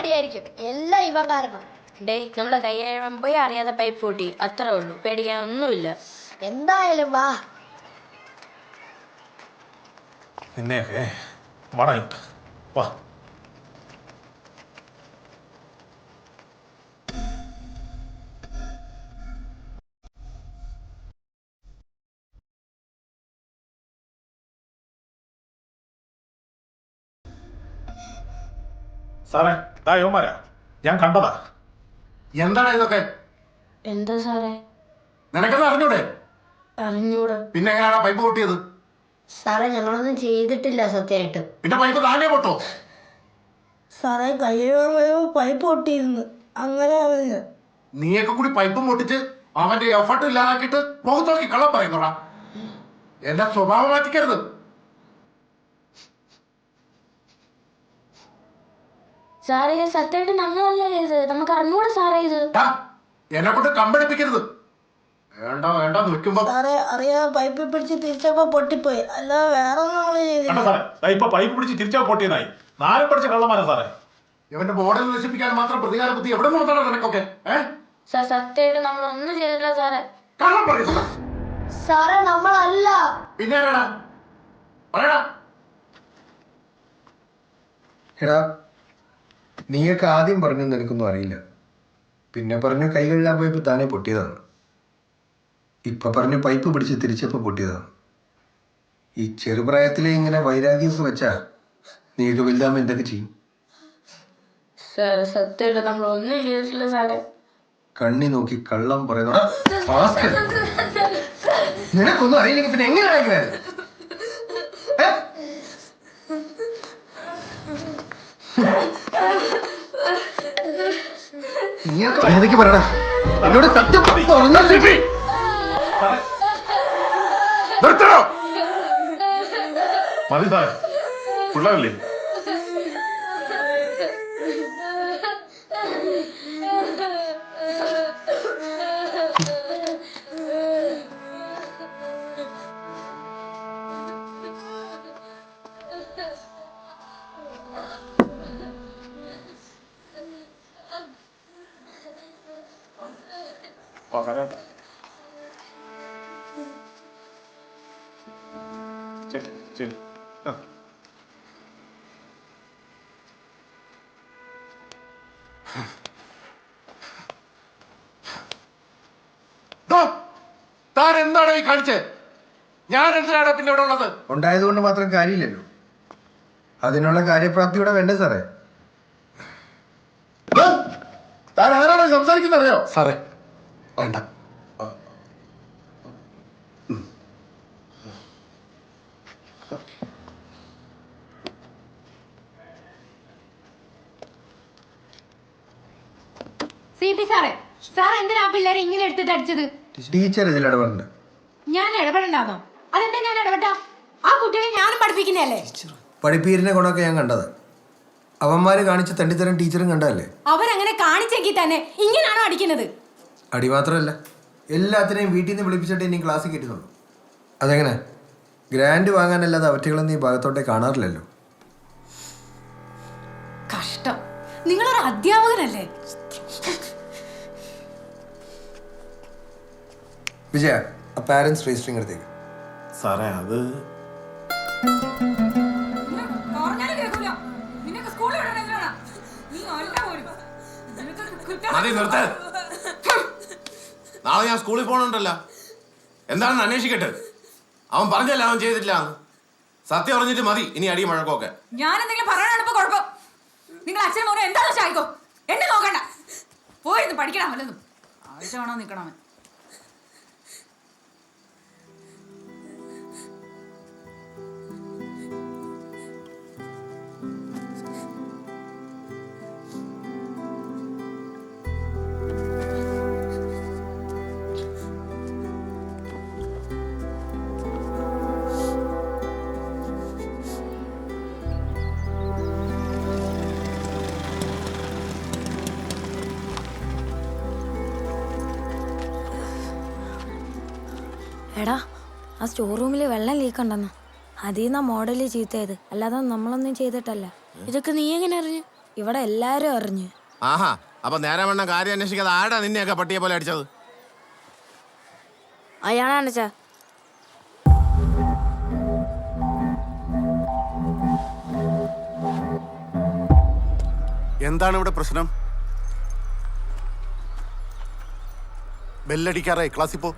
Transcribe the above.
അടിയായിരിക്കും. എല്ലാം ഇവ കാരണം. ഡേ നമ്മുടെ കയ്യാഴം പോയി അറിയാതെ പൈപ്പ് പൊട്ടി, അത്രേ ഉള്ളൂ. പേടിക്കാനൊന്നുമില്ല. എന്തായാലും വാ. നിന്നെയൊക്കെ വടയിട്ട് വാ. സാറേ ദാ യോമാരാ, ഞാൻ കണ്ടതാ. എന്താണ് ഇതൊക്കെ? എന്താ സാറേ? നിനക്കത് അറിഞ്ഞൂടെ? അറിഞ്ഞൂടാ. പിന്നെ എങ്ങനെയാണ് പൈപ്പ് പൊട്ടിയത്? സാറേ ഞങ്ങളൊന്നും ചെയ്തിട്ടില്ല സത്യമായിട്ട്. പിന്നെ പൈപ്പ് താനേ പൊട്ടോ? സാറേ കയ്യോ പൈപ്പ് പൊട്ടിയിരുന്നു. അങ്ങനെ നീയൊക്കെ കൂടി പൈപ്പും പൊട്ടിച്ച് അവന്റെ എഫർട്ട് ഇല്ലാതാക്കിയിട്ട് മുഖത്ത് നോക്കി കള്ളം പറയുന്നോടാ. എന്റെ സ്വഭാവം മാറ്റിക്കരുത്. സാറേ സത്യമായിട്ട് ഞങ്ങളല്ല ചെയ്ത്. നമുക്ക് അറിഞ്ഞൂടാ സാറേ ഇത്. എന്നെ കൊണ്ട് കമ്പടിപ്പിക്കരുത്. വേണ്ട വേണ്ട വെക്കുമ്പോ സാറേ അറിയാതെ പൈപ്പ് പിടിച്ച് തിരിച്ചപ്പോ പൊട്ടിപ്പോയി. അല്ലാതെ വേറെ ഒന്നും നമ്മള് ചെയ്തില്ല. സാറേ ഇപ്പൊ പൈപ്പ് പിടിച്ച് തിരിച്ചാ പൊട്ടിയതായി. നാലും പഠിച്ച കള്ളന്മാരാ സാറേ. ഇവന്റെ മോഡൽ നശിപ്പിക്കാൻ മാത്രം പ്രതികാര ബുദ്ധി എവിടെ നോക്കണം നിനക്കൊക്കെ? സാർ സത്യമായിട്ട് നമ്മളൊന്നും ചെയ്തില്ല സാറേ. കള്ളം പറയുന്നു. സാറേ നമ്മളല്ല. പിന്നെ ആരാടാ? പറയടാ. എടാ നീയൊക്കെ ആദ്യം പറഞ്ഞു നിനക്കൊന്നും അറിയില്ല, പിന്നെ പറഞ്ഞു കൈകളിലാൻ പോയപ്പോൾ താനേ പൊട്ടിയതാണ്. ഇപ്പം പറഞ്ഞു പൈപ്പ് പിടിച്ച് തിരിച്ചപ്പോൾ പൊട്ടിയതാണ്. ഈ ചെറുപ്രായത്തിലെ ഇങ്ങനെ വൈരാഗ്യമൊക്കെ വെച്ചാ നീയൊക്കെ വലുതാകുമ്പോൾ എന്തൊക്കെ ചെയ്യും? സാർ സത്യമായിട്ട് നമ്മളൊന്നും ചെയ്തിട്ടില്ല സാറേ. കണ്ണി നോക്കി കള്ളം പറയുന്ന നിനക്കൊന്നും അറിയില്ലെങ്കിൽ പിന്നെ എങ്ങനെയാണ്? നീയൊക്കെ പറയടാ, എന്നോട് സത്യം നിർത്തണോ? മതി സാറേ, പിള്ളേരല്ലേ. ശരി ശരി. താൻ എന്താണ് ഈ കാണിച്ചത്? ഞാൻ എന്തിനാണ് പിന്നെ ഇവിടെ ഉള്ളത്? ഉണ്ടായതുകൊണ്ട് മാത്രം കാര്യമില്ലല്ലോ, അതിനുള്ള കാര്യപ്രാപ്തിയോടെ വേണ്ടേ സാറേ? താൻ ആരാണ് സംസാരിക്കുന്നത് അറിയോ? സാറേ വേണ്ട. സാറേ സാർ എന്തിനാ പിള്ളേരെ ഇങ്ങനെ എടുത്തിട്ട് അടിച്ചത്? ടീച്ചർ ഇതിൽ ഇടപെടണ്ട. ഞാൻ ഇടപെടണ്ടാന്നോ? അതെന്താ ഞാൻ ഇടപെട്ടാ? ആ കുട്ടികളെ ഞാനും പഠിപ്പിക്കുന്നതല്ലേ. പഠിപ്പീരിന്റെ ഗുണമൊക്കെ ഞാൻ കണ്ടത്. അവന്മാര് കാണിച്ച തണ്ടിത്തരം ടീച്ചറും കണ്ടതല്ലേ? അവരങ്ങനെ കാണിച്ചെങ്കിൽ തന്നെ ഇങ്ങനാണോ അടിക്കുന്നത്? അടി മാത്രമല്ല, എല്ലാത്തിനെയും വീട്ടിൽ നിന്ന് വിളിപ്പിച്ചിട്ട് ഇനി ക്ലാസ്സിൽ കയറ്റുന്നുള്ളൂ. അതെങ്ങനെ? ഗ്രാൻഡ് വാങ്ങാനല്ലാതെ അവറ്റകളൊന്നും ഈ ഭാഗത്തോട്ടെ കാണാറില്ലല്ലോ. കഷ്ടം, നിങ്ങളൊരു അധ്യാപകനല്ലേ? വിജയ, ആ പാരന്റ്സ് രജിസ്റ്ററിംഗ് എടുത്തേക്ക്. സാറേ അത് മതി നിർത്ത. നാളെ ഞാൻ സ്കൂളിൽ പോകണുണ്ടല്ലോ. എന്താണെന്ന് അന്വേഷിക്കട്ടെ. അവൻ പറഞ്ഞല്ല അവൻ ചെയ്തിട്ടില്ല. സത്യം അറിഞ്ഞിട്ട് മതി ഇനി അടിയും വഴക്കൊക്കെ. ഞാൻ എന്തെങ്കിലും പറയാനാണ് ഇപ്പൊ കുഴപ്പം. നിങ്ങൾ അച്ഛനും മോനും എന്താ ആയിക്കോ, എന്നെ നോക്കണ്ട. പോയിരുന്നു പഠിക്കണം വല്ലതും. ആഴ്ച വേണോ നിൽക്കണം. എടാ, ആ സ്റ്റോർ റൂമിൽ വെള്ളം ലീക്ക് ഉണ്ടെന്ന്. അതിൽ നിന്നാ മോഡല് ചീത്തയത്, അല്ലാതെ നമ്മളൊന്നും ചെയ്തിട്ടല്ല. ഇതൊക്കെ നീ എങ്ങനെ അറിഞ്ഞു? ഇവിടെ എല്ലാരും അറിഞ്ഞു. ആഹാ, അപ്പൊ നേരെ വേണ്ട കാര്യം അന്വേഷിക്കാതെ ആടാ നിന്നെയൊക്കെ പട്ടിയെ പോലെ അടിച്ചത്? അയാളാണ് ചാ. എന്താണ് ഇവിടെ പ്രശ്നം? ബെല്ലടിക്കാറായി, ക്ലാസ്സിൽ പോ.